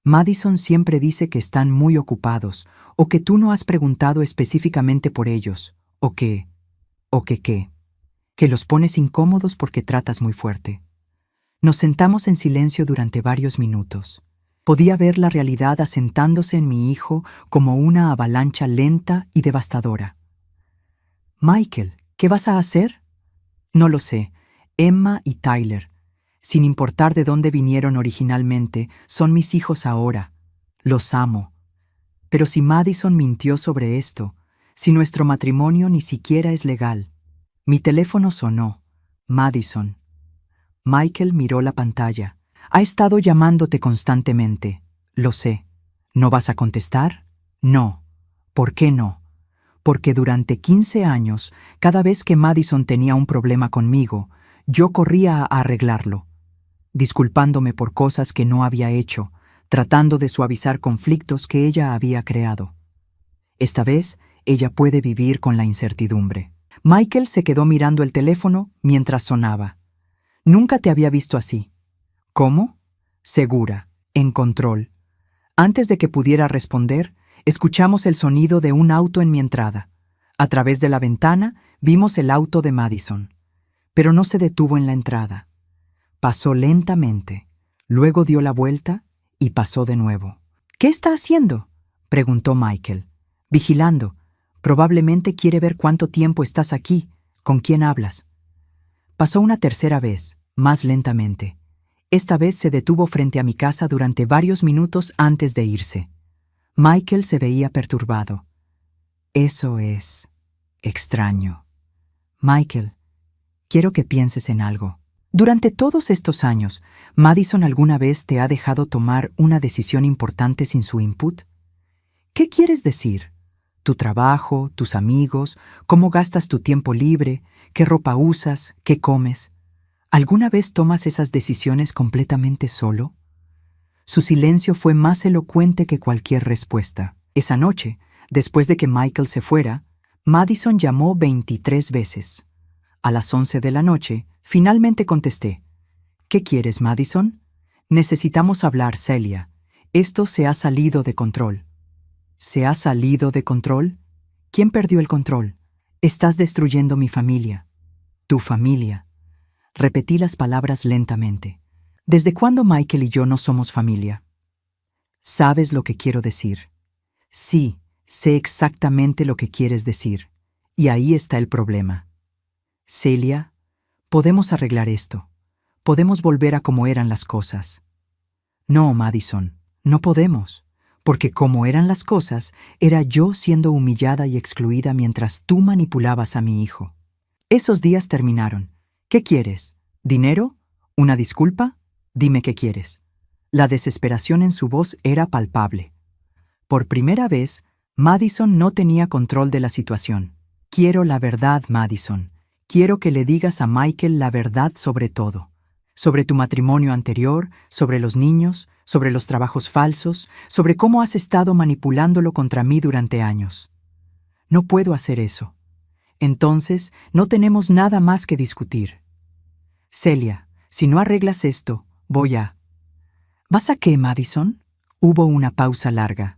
Madison siempre dice que están muy ocupados, o que tú no has preguntado específicamente por ellos, o que los pones incómodos porque tratas muy fuerte. Nos sentamos en silencio durante varios minutos. Podía ver la realidad asentándose en mi hijo como una avalancha lenta y devastadora. Michael, ¿qué vas a hacer? No lo sé. Emma y Tyler, sin importar de dónde vinieron originalmente, son mis hijos ahora. Los amo. Pero si Madison mintió sobre esto, si nuestro matrimonio ni siquiera es legal. Mi teléfono sonó. Madison. Michael miró la pantalla. Ha estado llamándote constantemente. Lo sé. ¿No vas a contestar? No. ¿Por qué no? Porque durante 15 años, cada vez que Madison tenía un problema conmigo, yo corría a arreglarlo, disculpándome por cosas que no había hecho, tratando de suavizar conflictos que ella había creado. Esta vez, ella puede vivir con la incertidumbre. Michael se quedó mirando el teléfono mientras sonaba. Nunca te había visto así. ¿Cómo? Segura, en control. Antes de que pudiera responder, escuchamos el sonido de un auto en mi entrada. A través de la ventana vimos el auto de Madison. Pero no se detuvo en la entrada. Pasó lentamente, luego dio la vuelta y pasó de nuevo. ¿Qué está haciendo?, preguntó Michael. Vigilando. Probablemente quiere ver cuánto tiempo estás aquí. ¿Con quién hablas? Pasó una tercera vez, más lentamente. Esta vez se detuvo frente a mi casa durante varios minutos antes de irse. Michael se veía perturbado. Eso es extraño. Michael, quiero que pienses en algo. Durante todos estos años, ¿Madison alguna vez te ha dejado tomar una decisión importante sin su input? ¿Qué quieres decir? ¿Tu trabajo, tus amigos, cómo gastas tu tiempo libre, qué ropa usas, qué comes? ¿Alguna vez tomas esas decisiones completamente solo? Su silencio fue más elocuente que cualquier respuesta. Esa noche, después de que Michael se fuera, Madison llamó 23 veces. A las 11 de la noche, finalmente contesté. ¿Qué quieres, Madison? Necesitamos hablar, Celia. Esto se ha salido de control. ¿Se ha salido de control? ¿Quién perdió el control? Estás destruyendo mi familia. Tu familia. Repetí las palabras lentamente. ¿Desde cuándo Michael y yo no somos familia? ¿Sabes lo que quiero decir? Sí, sé exactamente lo que quieres decir. Y ahí está el problema. Celia, podemos arreglar esto. Podemos volver a como eran las cosas. No, Madison, no podemos. Porque como eran las cosas, era yo siendo humillada y excluida mientras tú manipulabas a mi hijo. Esos días terminaron. ¿Qué quieres? ¿Dinero? ¿Una disculpa? Dime qué quieres. La desesperación en su voz era palpable. Por primera vez, Madison no tenía control de la situación. Quiero la verdad, Madison. Quiero que le digas a Michael la verdad sobre todo. Sobre tu matrimonio anterior, sobre los niños, sobre los trabajos falsos, sobre cómo has estado manipulándolo contra mí durante años. No puedo hacer eso. Entonces, no tenemos nada más que discutir. Celia, si no arreglas esto, voy a... ¿Vas a qué, Madison? Hubo una pausa larga.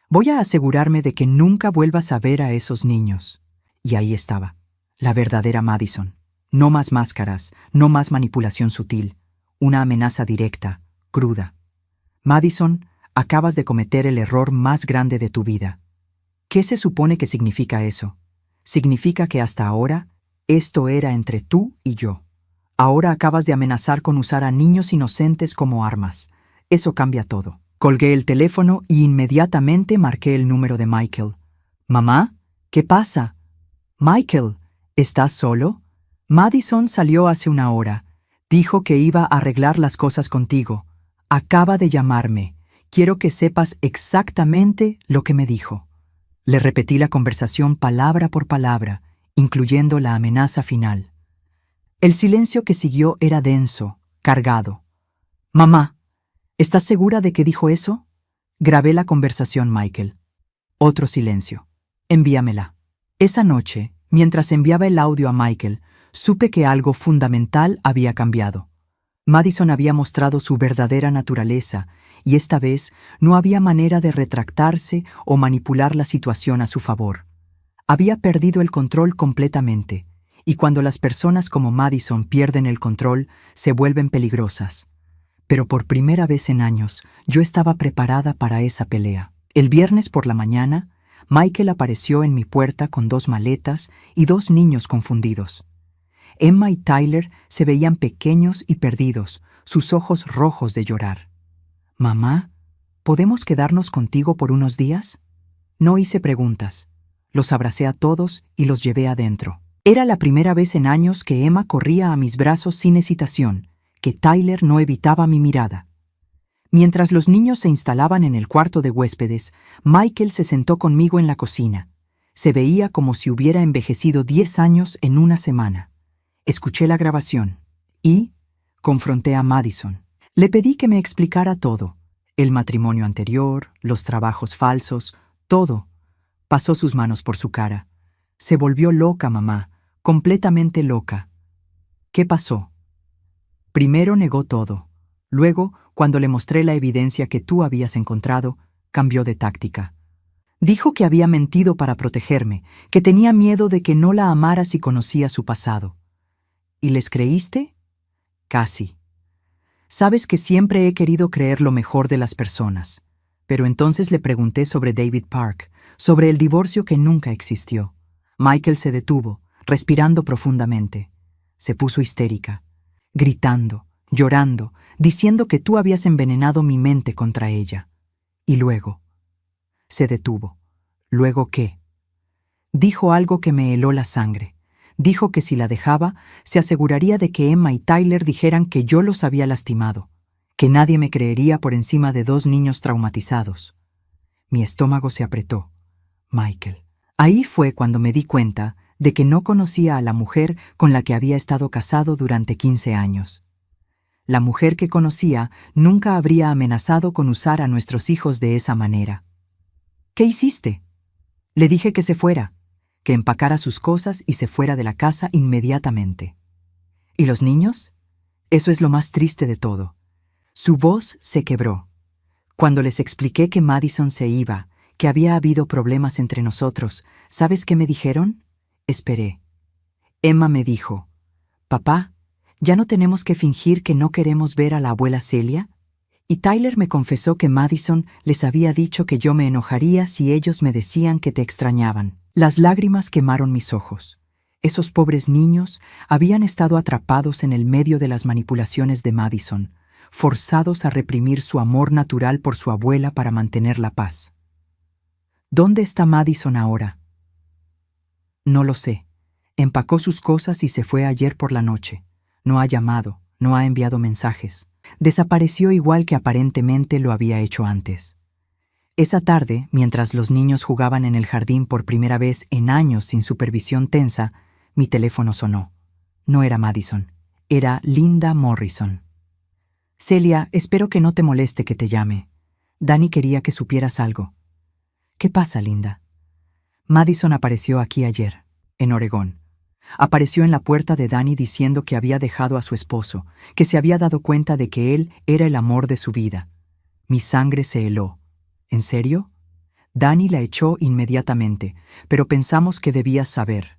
Voy a asegurarme de que nunca vuelvas a ver a esos niños. Y ahí estaba, la verdadera Madison. No más máscaras, no más manipulación sutil. Una amenaza directa, cruda. Madison, acabas de cometer el error más grande de tu vida. ¿Qué se supone que significa eso? Significa que hasta ahora, esto era entre tú y yo. Ahora acabas de amenazar con usar a niños inocentes como armas. Eso cambia todo. Colgué el teléfono y inmediatamente marqué el número de Michael. «¿Mamá? ¿Qué pasa?» «Michael, ¿estás solo?» «Madison salió hace una hora. Dijo que iba a arreglar las cosas contigo. Acaba de llamarme. Quiero que sepas exactamente lo que me dijo». Le repetí la conversación palabra por palabra, incluyendo la amenaza final. El silencio que siguió era denso, cargado. «Mamá, ¿estás segura de que dijo eso?» Grabé la conversación, Michael. Otro silencio. «Envíamela». Esa noche, mientras enviaba el audio a Michael, supe que algo fundamental había cambiado. Madison había mostrado su verdadera naturaleza, y esta vez no había manera de retractarse o manipular la situación a su favor. Había perdido el control completamente, y cuando las personas como Madison pierden el control, se vuelven peligrosas. Pero por primera vez en años, yo estaba preparada para esa pelea. El viernes por la mañana, Michael apareció en mi puerta con 2 maletas y 2 niños confundidos. Emma y Tyler se veían pequeños y perdidos, sus ojos rojos de llorar. «Mamá, ¿podemos quedarnos contigo por unos días?» No hice preguntas. Los abracé a todos y los llevé adentro. Era la primera vez en años que Emma corría a mis brazos sin hesitación, que Tyler no evitaba mi mirada. Mientras los niños se instalaban en el cuarto de huéspedes, Michael se sentó conmigo en la cocina. Se veía como si hubiera envejecido 10 años en una semana. Escuché la grabación y confronté a Madison. Le pedí que me explicara todo. El matrimonio anterior, los trabajos falsos, todo. Pasó sus manos por su cara. Se volvió loca, mamá, completamente loca. ¿Qué pasó? Primero negó todo. Luego, cuando le mostré la evidencia que tú habías encontrado, cambió de táctica. Dijo que había mentido para protegerme, que tenía miedo de que no la amara si conocía su pasado. ¿Y les creíste? Casi. Sabes que siempre he querido creer lo mejor de las personas. Pero entonces le pregunté sobre David Park, sobre el divorcio que nunca existió. Michael se detuvo, respirando profundamente. Se puso histérica, gritando, llorando, diciendo que tú habías envenenado mi mente contra ella. Y luego... Se detuvo. ¿Luego qué? Dijo algo que me heló la sangre. Dijo que si la dejaba, se aseguraría de que Emma y Tyler dijeran que yo los había lastimado, que nadie me creería por encima de 2 niños traumatizados. Mi estómago se apretó. Michael. Ahí fue cuando me di cuenta de que no conocía a la mujer con la que había estado casado durante 15 años. La mujer que conocía nunca habría amenazado con usar a nuestros hijos de esa manera. ¿Qué hiciste? Le dije que se fuera, que empacara sus cosas y se fuera de la casa inmediatamente. ¿Y los niños? Eso es lo más triste de todo. Su voz se quebró. Cuando les expliqué que Madison se iba, que había habido problemas entre nosotros, ¿sabes qué me dijeron? Esperé. Emma me dijo, «Papá, ¿ya no tenemos que fingir que no queremos ver a la abuela Celia?» Y Tyler me confesó que Madison les había dicho que yo me enojaría si ellos me decían que te extrañaban. Las lágrimas quemaron mis ojos. Esos pobres niños habían estado atrapados en el medio de las manipulaciones de Madison, forzados a reprimir su amor natural por su abuela para mantener la paz. ¿Dónde está Madison ahora? No lo sé. Empacó sus cosas y se fue ayer por la noche. No ha llamado, no ha enviado mensajes. Desapareció igual que aparentemente lo había hecho antes. Esa tarde, mientras los niños jugaban en el jardín por primera vez en años sin supervisión tensa, mi teléfono sonó. No era Madison, era Linda Morrison. «Celia, espero que no te moleste que te llame. Danny quería que supieras algo». «¿Qué pasa, Linda?» «Madison apareció aquí ayer, en Oregón. Apareció en la puerta de Danny diciendo que había dejado a su esposo, que se había dado cuenta de que él era el amor de su vida. Mi sangre se heló. ¿En serio?» Danny la echó inmediatamente, pero pensamos que debías saber.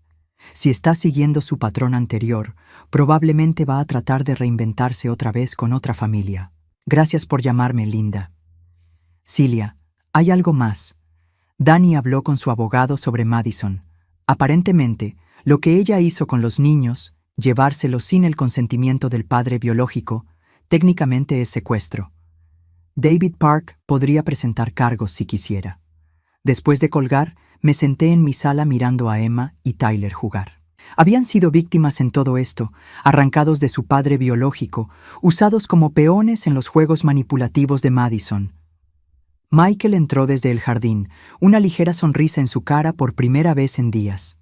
Si está siguiendo su patrón anterior, probablemente va a tratar de reinventarse otra vez con otra familia. Gracias por llamarme, Linda. Celia, hay algo más. Danny habló con su abogado sobre Madison. Aparentemente, lo que ella hizo con los niños, llevárselos sin el consentimiento del padre biológico, técnicamente es secuestro. David Park podría presentar cargos si quisiera. Después de colgar, me senté en mi sala mirando a Emma y Tyler jugar. Habían sido víctimas en todo esto, arrancados de su padre biológico, usados como peones en los juegos manipulativos de Madison. Michael entró desde el jardín, una ligera sonrisa en su cara por primera vez en días.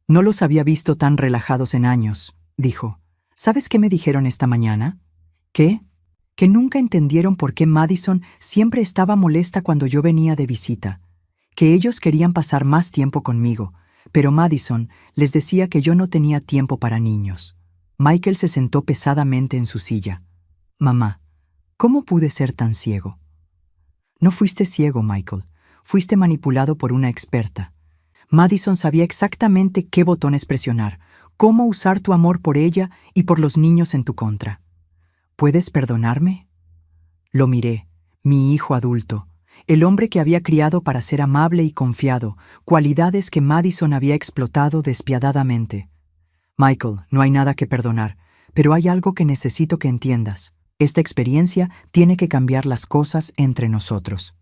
«No los había visto tan relajados en años», dijo. «¿Sabes qué me dijeron esta mañana?» «¿Qué?» «Que nunca entendieron por qué Madison siempre estaba molesta cuando yo venía de visita. Que ellos querían pasar más tiempo conmigo, pero Madison les decía que yo no tenía tiempo para niños». Michael se sentó pesadamente en su silla. «Mamá, ¿cómo pude ser tan ciego?» «No fuiste ciego, Michael. Fuiste manipulado por una experta. Madison sabía exactamente qué botones presionar, cómo usar tu amor por ella y por los niños en tu contra. ¿Puedes perdonarme?» Lo miré, mi hijo adulto, el hombre que había criado para ser amable y confiado, cualidades que Madison había explotado despiadadamente. «Michael, no hay nada que perdonar, pero hay algo que necesito que entiendas. Esta experiencia tiene que cambiar las cosas entre nosotros».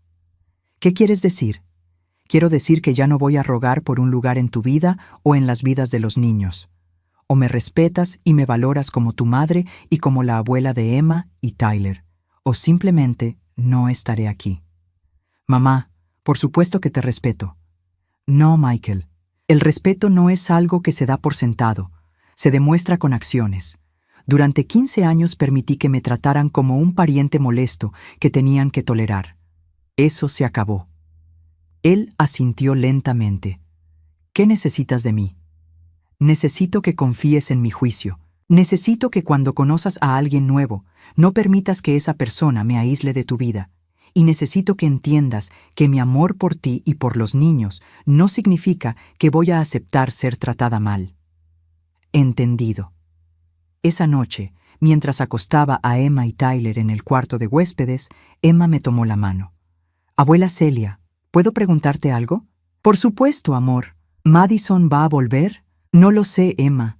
«¿Qué quieres decir?» «Quiero decir que ya no voy a rogar por un lugar en tu vida o en las vidas de los niños. O me respetas y me valoras como tu madre y como la abuela de Emma y Tyler, o simplemente no estaré aquí». «Mamá, por supuesto que te respeto». «No, Michael. El respeto no es algo que se da por sentado. Se demuestra con acciones. Durante 15 años permití que me trataran como un pariente molesto que tenían que tolerar. Eso se acabó». Él asintió lentamente. «¿Qué necesitas de mí?» «Necesito que confíes en mi juicio. Necesito que cuando conozcas a alguien nuevo, no permitas que esa persona me aísle de tu vida. Y necesito que entiendas que mi amor por ti y por los niños no significa que voy a aceptar ser tratada mal». «Entendido». Esa noche, mientras acostaba a Emma y Tyler en el cuarto de huéspedes, Emma me tomó la mano. «Abuela Celia, ¿puedo preguntarte algo?» «Por supuesto, amor. ¿Madison va a volver?» «No lo sé, Emma.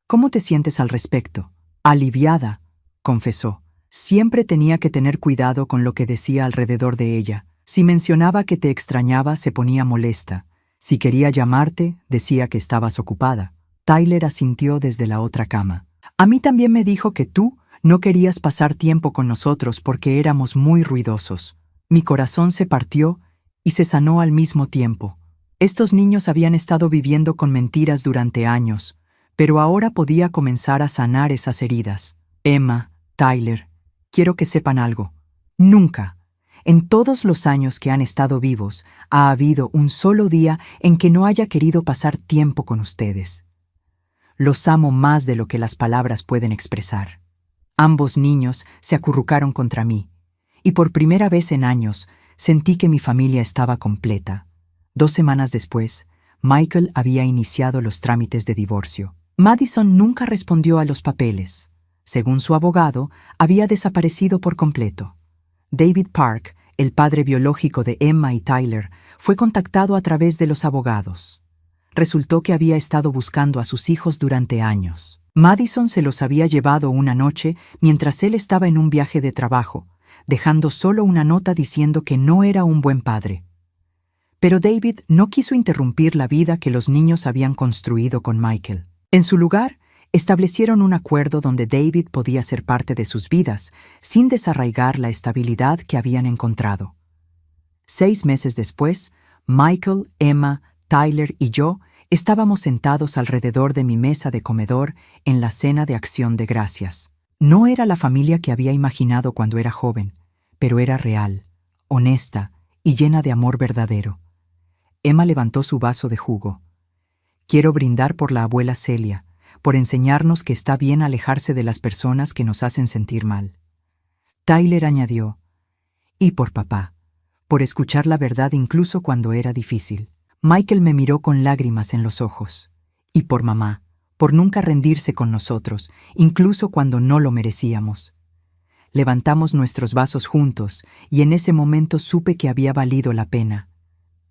¿Cómo te sientes al respecto?» «Aliviada», confesó. Siempre tenía que tener cuidado con lo que decía alrededor de ella. Si mencionaba que te extrañaba, se ponía molesta. Si quería llamarte, decía que estabas ocupada. Tyler asintió desde la otra cama. «A mí también me dijo que tú no querías pasar tiempo con nosotros porque éramos muy ruidosos». Mi corazón se partió y se sanó al mismo tiempo. Estos niños habían estado viviendo con mentiras durante años, pero ahora podía comenzar a sanar esas heridas. «Emma, Tyler, quiero que sepan algo. Nunca, En todos los años que han estado vivos, ha habido un solo día en que no haya querido pasar tiempo con ustedes. Los amo más de lo que las palabras pueden expresar. Ambos niños se acurrucaron contra mí, y por primera vez en años sentí que mi familia estaba completa. 2 semanas después, Michael había iniciado los trámites de divorcio. Madison nunca respondió a los papeles. Según su abogado, había desaparecido por completo. David Park, el padre biológico de Emma y Tyler, fue contactado a través de los abogados. Resultó que había estado buscando a sus hijos durante años. Madison se los había llevado una noche mientras él estaba en un viaje de trabajo, dejando solo una nota diciendo que no era un buen padre. Pero David no quiso interrumpir la vida que los niños habían construido con Michael. En su lugar, establecieron un acuerdo donde David podía ser parte de sus vidas sin desarraigar la estabilidad que habían encontrado. 6 meses después, Michael, Emma, Tyler y yo estábamos sentados alrededor de mi mesa de comedor en la cena de Acción de Gracias. No era la familia que había imaginado cuando era joven, pero era real, honesta y llena de amor verdadero. Emma levantó su vaso de jugo. Quiero brindar por la abuela Celia, por enseñarnos que está bien alejarse de las personas que nos hacen sentir mal. Tyler añadió, y por papá, por escuchar la verdad incluso cuando era difícil. Michael me miró con lágrimas en los ojos. Y por mamá, por nunca rendirse con nosotros, incluso cuando no lo merecíamos. Levantamos nuestros vasos juntos, y en ese momento supe que había valido la pena.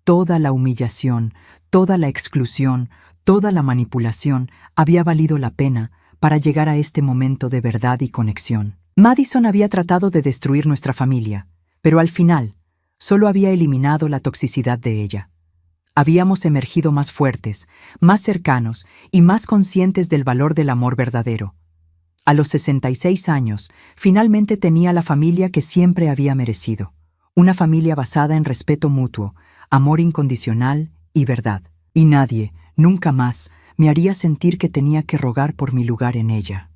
Toda la humillación, toda la exclusión, toda la manipulación había valido la pena para llegar a este momento de verdad y conexión. Madison había tratado de destruir nuestra familia, pero al final solo había eliminado la toxicidad de ella. Habíamos emergido más fuertes, más cercanos y más conscientes del valor del amor verdadero. A los 66 años, finalmente tenía la familia que siempre había merecido. Una familia basada en respeto mutuo, amor incondicional y verdad. Y nadie, nunca más, me haría sentir que tenía que rogar por mi lugar en ella.